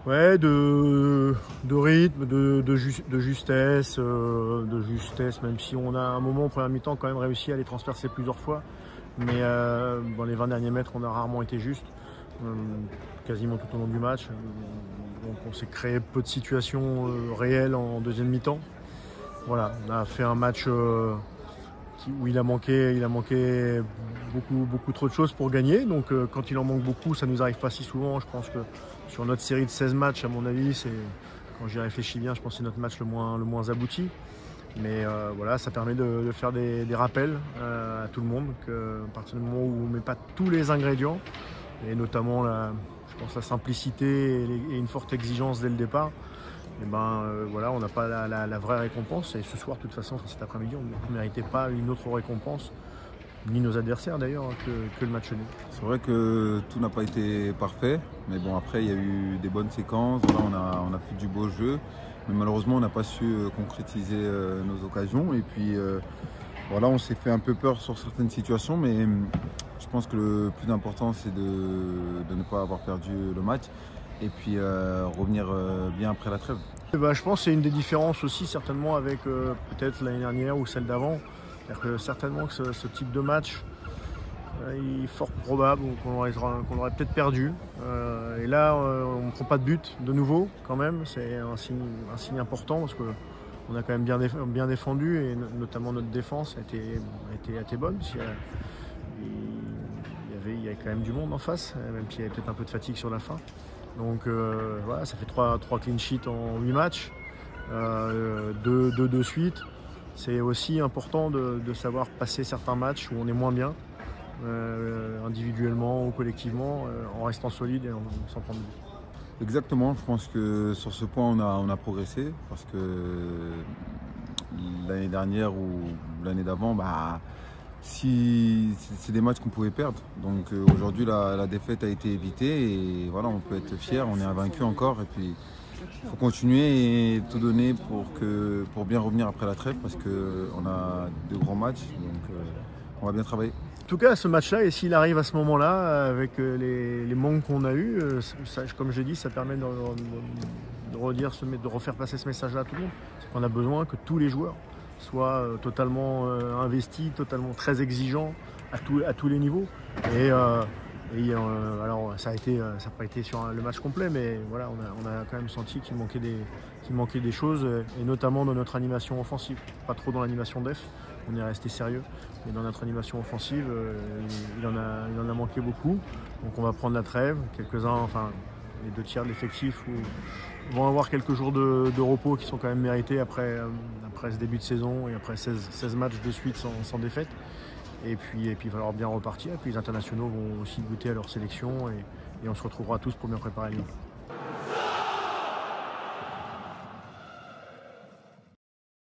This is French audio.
Ouais, de rythme, de justesse, même si on a un moment en première mi-temps quand même réussi à les transpercer plusieurs fois. Mais dans les 20 derniers mètres, on a rarement été juste, quasiment tout au long du match. Donc on s'est créé peu de situations réelles en deuxième mi-temps. Voilà, on a fait un match où il a manqué beaucoup trop de choses pour gagner. Donc quand il en manque beaucoup, ça ne nous arrive pas si souvent. Je pense que sur notre série de 16 matchs, à mon avis, quand j'y réfléchis bien, je pense que c'est notre match le moins abouti. Mais voilà, ça permet de faire des rappels à tout le monde qu'à partir du moment où on ne met pas tous les ingrédients, et notamment je pense la simplicité et une forte exigence dès le départ, et voilà, on n'a pas la vraie récompense. Et ce soir, de toute façon, cet après-midi, on ne méritait pas une autre récompense, ni nos adversaires d'ailleurs, que le match nul. C'est vrai que tout n'a pas été parfait, mais bon, après il y a eu des bonnes séquences, voilà, on a fait du beau jeu, mais malheureusement on n'a pas su concrétiser nos occasions. Et puis voilà, on s'est fait un peu peur sur certaines situations, mais je pense que le plus important c'est de ne pas avoir perdu le match et puis revenir bien après la trêve. Je pense que c'est une des différences aussi certainement avec peut-être l'année dernière ou celle d'avant. C'est-à-dire que certainement que ce type de match, il est fort probable qu'on aurait peut-être perdu. Et là, on ne prend pas de but de nouveau quand même. C'est un signe important parce qu'on a quand même bien défendu, et notamment notre défense a été bonne. Il y avait quand même du monde en face, même s'il y avait peut-être un peu de fatigue sur la fin. Donc voilà, ça fait 3 clean sheets en 8 matchs, 2 de suite. C'est aussi important de savoir passer certains matchs où on est moins bien, individuellement ou collectivement, en restant solide et en s'en prendre but. Exactement, je pense que sur ce point on a progressé, parce que l'année dernière ou l'année d'avant, c'est des matchs qu'on pouvait perdre. Donc aujourd'hui la défaite a été évitée et voilà, on peut être fier, on est invaincu encore. Et puis il faut continuer et tout donner pour bien revenir après la trêve, parce qu'on a de grands matchs, donc on va bien travailler. En tout cas, ce match-là, et s'il arrive à ce moment-là, avec les manques qu'on a eus, comme je l'ai dit, ça permet de refaire passer ce message-là à tout le monde. C'est qu'on a besoin que tous les joueurs soient totalement investis, totalement très exigeants à tous les niveaux. Alors ça n'a pas été sur le match complet, mais voilà, on a quand même senti qu'il manquait des choses, et notamment dans notre animation offensive. Pas trop dans l'animation def, on est resté sérieux, mais dans notre animation offensive, il en a manqué beaucoup. Donc on va prendre la trêve, les 2 tiers de l'effectif vont avoir quelques jours de repos qui sont quand même mérités après ce début de saison et après 16 matchs de suite sans défaite. Et puis il va falloir bien repartir. Et puis les internationaux vont aussi goûter à leur sélection, et on se retrouvera tous pour bien préparer Lyon.